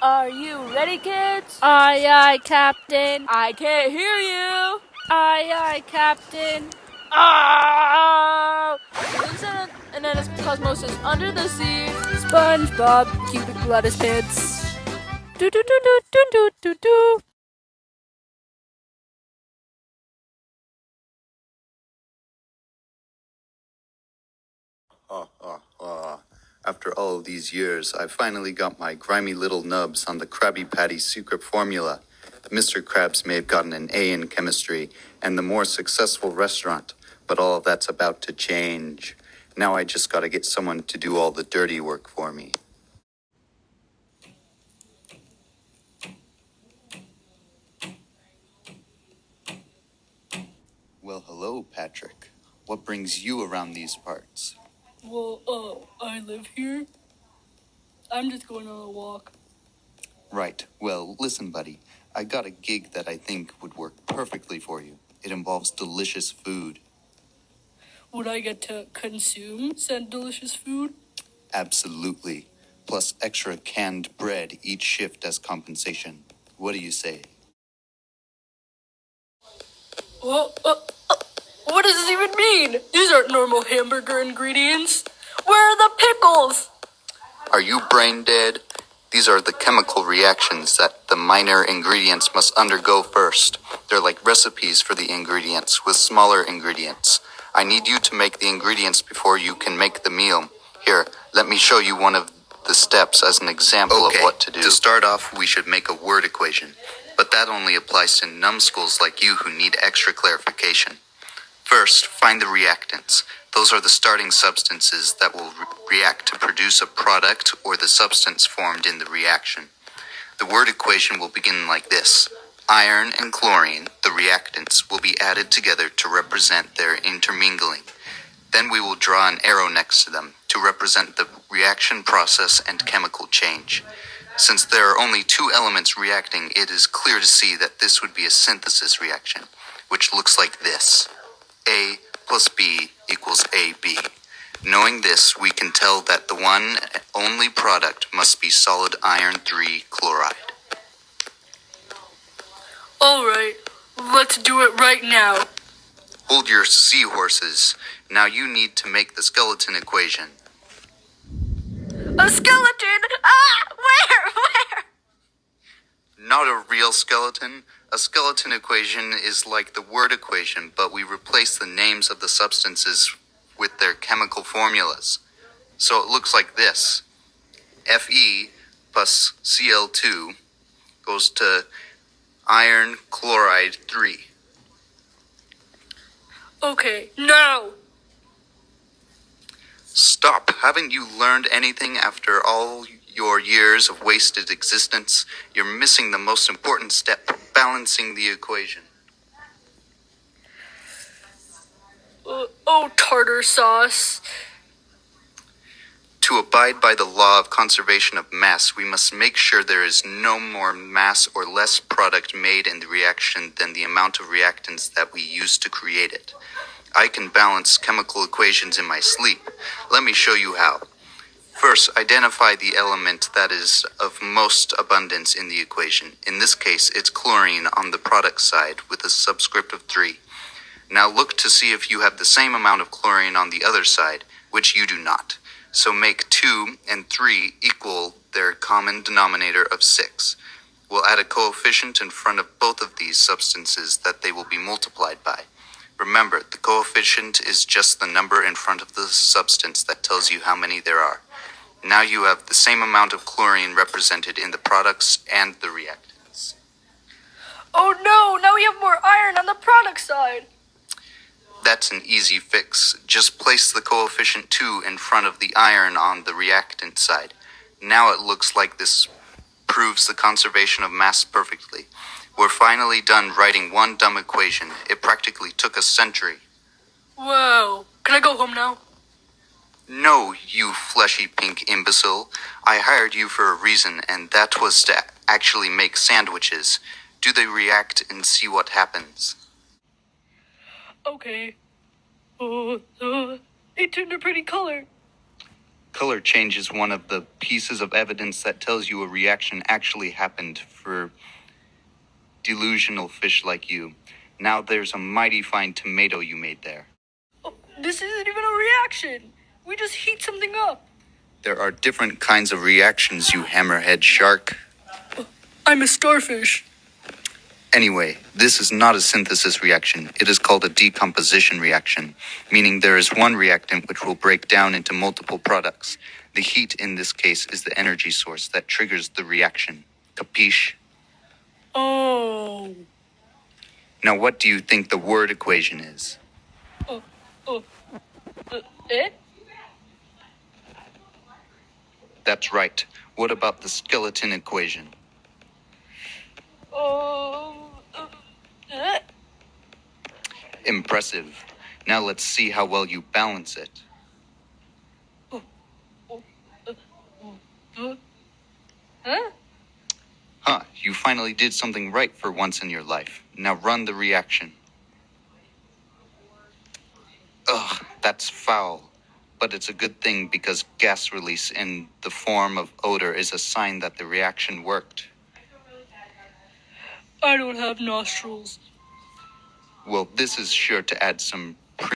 Are you ready, kids? Aye, aye, Captain. I can't hear you. Aye, aye, Captain. Oh! Lives in an cosmosis under the sea. Spongebob Cubic Lattice Pants. Do do do do do do do do. After all of these years, I finally got my grimy little nubs on the Krabby Patty secret formula. Mr. Krabs may have gotten an A in chemistry and the more successful restaurant, but all of that's about to change. Now I just gotta get someone to do all the dirty work for me. Well, hello, Patrick. What brings you around these parts? Well, I live here. I'm just going on a walk. Right. Well, listen, buddy. I got a gig that I think would work perfectly for you. It involves delicious food. Would I get to consume said delicious food? Absolutely. Plus extra canned bread each shift as compensation. What do you say? Well, what does this even mean? These aren't normal hamburger ingredients. Where are the pickles? Are you brain dead? These are the chemical reactions that the minor ingredients must undergo first. They're like recipes for the ingredients with smaller ingredients. I need you to make the ingredients before you can make the meal. Here, let me show you one of the steps as an example of what to do. To start off, we should make a word equation. But that only applies to numbskulls like you who need extra clarification. First, find the reactants. Those are the starting substances that will react to produce a product or the substance formed in the reaction. The word equation will begin like this. Iron and chlorine, the reactants, will be added together to represent their intermingling. Then we will draw an arrow next to them to represent the reaction process and chemical change. Since there are only two elements reacting, it is clear to see that this would be a synthesis reaction, which looks like this. A plus B equals AB. Knowing this, we can tell that the one and only product must be solid iron 3 chloride. Alright, let's do it right now. Hold your seahorses. Now you need to make the skeleton equation. A skeleton? Ah! Where? Not a real skeleton. A skeleton equation is like the word equation, but we replace the names of the substances with their chemical formulas. So it looks like this. Fe plus Cl2 goes to iron chloride 3. Okay, now. Stop. Haven't you learned anything after all your years of wasted existence? You're missing the most important step, balancing the equation. Oh, tartar sauce. To abide by the law of conservation of mass, we must make sure there is no more mass or less product made in the reaction than the amount of reactants that we use to create it. I can balance chemical equations in my sleep. Let me show you how. First, identify the element that is of most abundance in the equation. In this case, it's chlorine on the product side with a subscript of 3. Now look to see if you have the same amount of chlorine on the other side, which you do not. So make 2 and 3 equal their common denominator of 6. We'll add a coefficient in front of both of these substances that they will be multiplied by. Remember, the coefficient is just the number in front of the substance that tells you how many there are. Now you have the same amount of chlorine represented in the products and the reactants. Oh no, now we have more iron on the product side. That's an easy fix. Just place the coefficient 2 in front of the iron on the reactant side. Now it looks like this proves the conservation of mass perfectly. We're finally done writing one dumb equation. It practically took a century. Whoa, can I go home now? No, you fleshy pink imbecile. I hired you for a reason, and that was to actually make sandwiches. Do they react and see what happens? Okay. It turned a pretty color. Color change is one of the pieces of evidence that tells you a reaction actually happened for delusional fish like you. Now there's a mighty fine tomato you made there. Oh, this isn't even a reaction. We just heat something up. There are different kinds of reactions, you hammerhead shark. I'm a starfish. Anyway, this is not a synthesis reaction. It is called a decomposition reaction, meaning there is one reactant which will break down into multiple products. The heat in this case is the energy source that triggers the reaction. Capiche? Oh. Now what do you think the word equation is? Eh? That's right. What about the skeleton equation? Eh? Impressive. Now let's see how well you balance it. Huh? Huh, you finally did something right for once in your life. Now run the reaction. Ugh, that's foul. But it's a good thing because gas release in the form of odor is a sign that the reaction worked. I don't have nostrils. Well, this is sure to add some